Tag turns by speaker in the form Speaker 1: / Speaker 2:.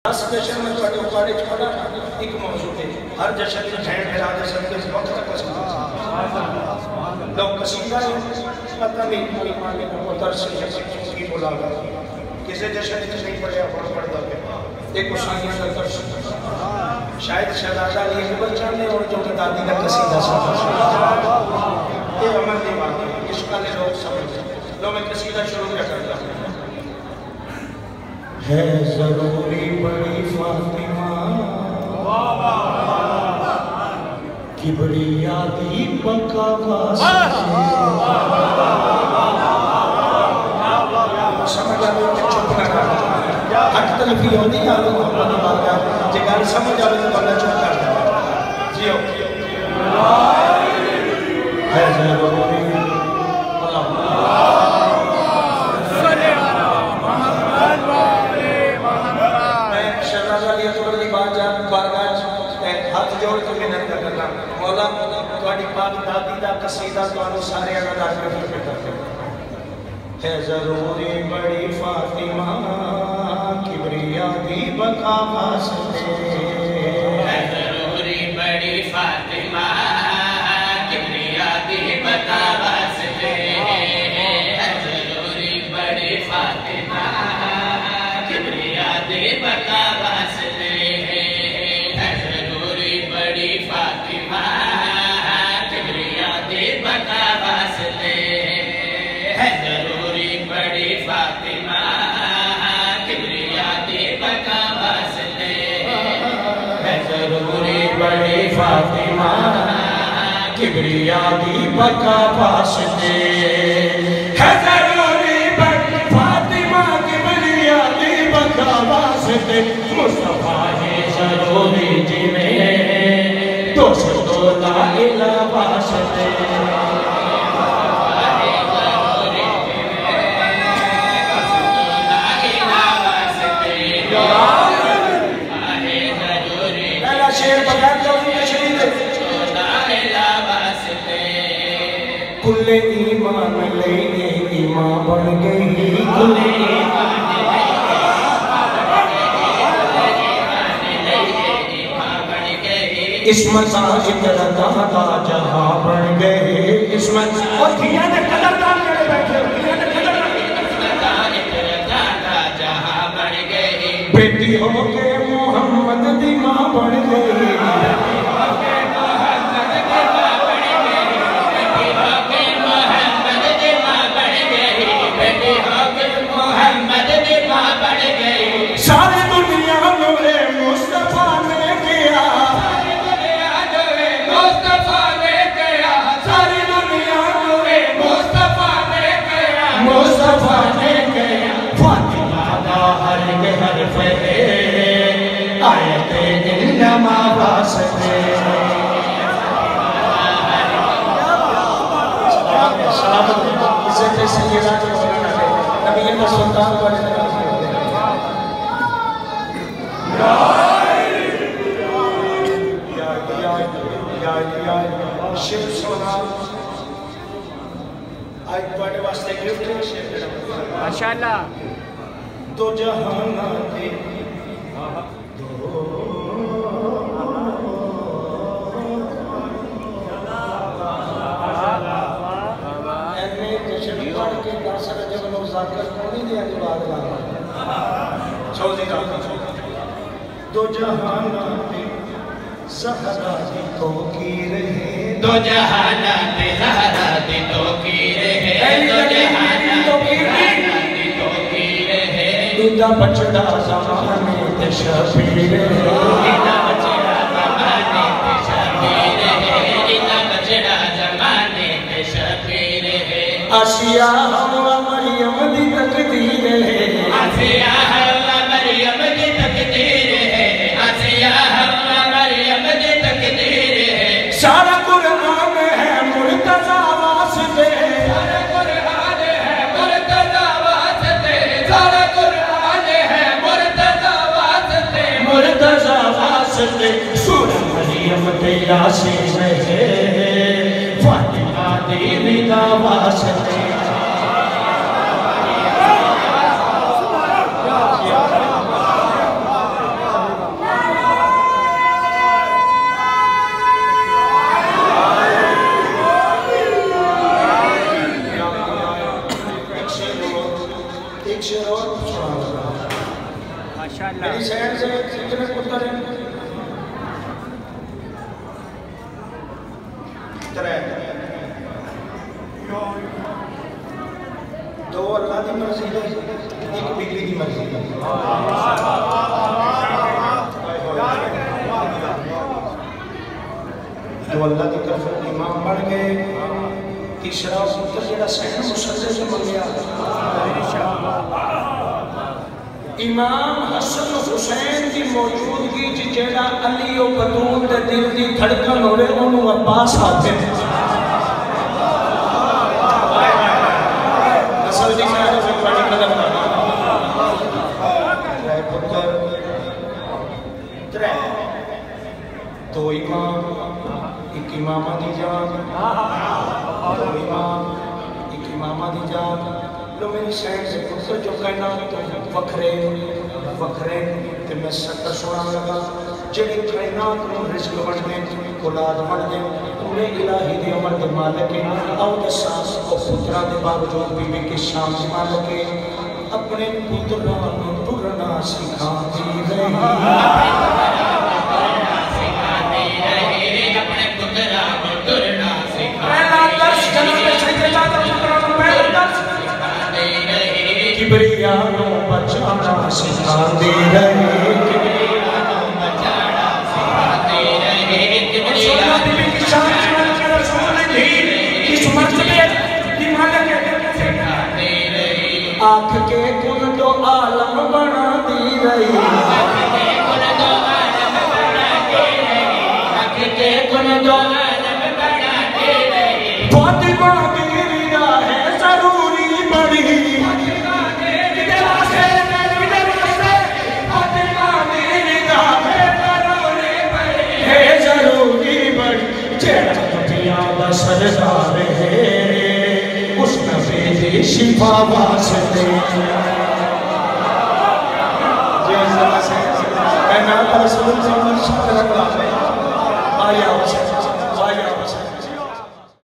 Speaker 1: 10 जश्न में थोड़े उपाड़े छोड़ा एक मौजूद है हर जश्न में भैन भरा दे सबके वक्त तक पसंद लोग कसीदा पता नहीं कोई माने को दर्श की बोलागा किसी जश्न में नहीं पढ़े अपन पढ़ता है एक उसानिया का दर्श शायद शहजादा अली अकबर जाने और जो कि दादी का कसीदा सुना ये अमर की बात है इसका ले लोग समझ लो मैं कसीदा शुरू करता हूं है जरूरी बड़ी फातिमा किबरिया दीपक समझ आवे तो चुप ना कर हट तलफी होती है मोहम्मद बात जे गाल समझ आवे तो बंदा चुप कर जियो है जरूरी हाथ जोड़ के मिन्नत करना मौला तुम्हारी पाक दादी दा कसीदा तुहानू सारे अदा करते है जरूरी बड़ी फातिमा किबरिया दी बका वास्ते है जरूरी बड़ी फातिमा किबरिया दी बका वास्ते है जरूरी बड़ी फातिमा किबरिया दी बका वास्ते फातिमा किबरिया दे बका वास्ते है जरूरी बड़ी फातिमा किबरिया दे बका वास्ते है जरूरी बड़ी फातिमा किबरिया दी बका वास्ते है जरूरी बड़ी फातिमा किबरिया दी बका वास्ते मुस्तफा है जरूरी जिमें दोस्तों ला इला वास्ते पहला शेर बता दो कुल्ले ईमान लेने ईमान बन गई कुल्ले इसमत साजिद दादा जहां बन गए इसमत और धिया ने कदरदान करे बैठे धिया ने कदरदान दादा जहां बन गए बेटी हो के मोहम्मद दी मां बन गई बेटी हो के मोहम्मद दी मां बन गई बेटी हो के मोहम्मद दी मां बन गई बेटी हो के मोहम्मद दी मां बन गई सारी दुनिया नूरे मुस्तफा ने किया मुस्तफा ने किया सारी दुनिया नूरे मुस्तफा ने किया मुस्तफा ने किया फातिमा दा हर के हरफ है आयत इन्नमा वास्ते सलामत इज्जत सैयदा के नबी का सुल्तान वाले शिव सोना आज तुम्हारे वास्ते गिफ्ट है शेर माशाल्लाह दो जहान दे एने जश्न पढ़ के दर्शक जब लोग जाकर कोनी दे अजवाद ला चौधरी का दो जहान दे ज़हरा दी तो की रहे दो जहाना पे ज़हरा दी तो की रहे दो जहाना तो की रहे दूधा बचड़ा ज़माने ते शबीर दूधा बचड़ा ज़माने ते शबीर दूधा बचड़ा ज़माने ते शबीर आसिया हवा मरियम दी तकदीर है आसिया हवा मरियम दी तकदीर है आसिया सारा कुरान है मुर्तज़ा वास्ते सारा कुरान है मुर्तज़ा वास्ते सारा कुरान है मुर्तज़ा वास्ते मुर्तज़ा वास्ते सूरह मरियम ते यासीन है फातिमा दी निदा वास्ते मेरी शहर से कितने पुत्र हैं? 3। 2 अल्लाह की मर्जी है, 1 बीबी की मर्जी है। जो अल्लाह की तरफ इमाम बन गए। तीसरा पुत्र जो सैन मुसल्ले से मंगया इमाम हसन हुसैन की मौजूदगी जेड़ा अली और बतूल के दिल की धड़कन होवे ओनू अब्बास आते हैं। असल दी मैं बड़ी कदर करना 3 पुत्र 3 2 इमाम 1 इमामा दी जान 2 इमाम 1 इमामा दी जान। लो मेरी साइड से पुत्र जो कहना वखरे वखरे ते मैं सच सुना लगा जेड़े कायनात को रिज़्क वंडदे औलाद वंडदे पूरे इलाही दे अमर दे मालिक है। आओ दसा ओ पुत्रा दे बावजूद बीबी की शान दे मालिक है। अपने पुत्रा को तुरना सिखाती रही अपने पुत्रा को तुरना सिखाती किबरिया को बचाना सिखाती रहे आँख के कुल तो आलम बना दी रही फातिमा की रिदा है जरूरी बड़ी सरदार है उस नबी शिफा वास्ते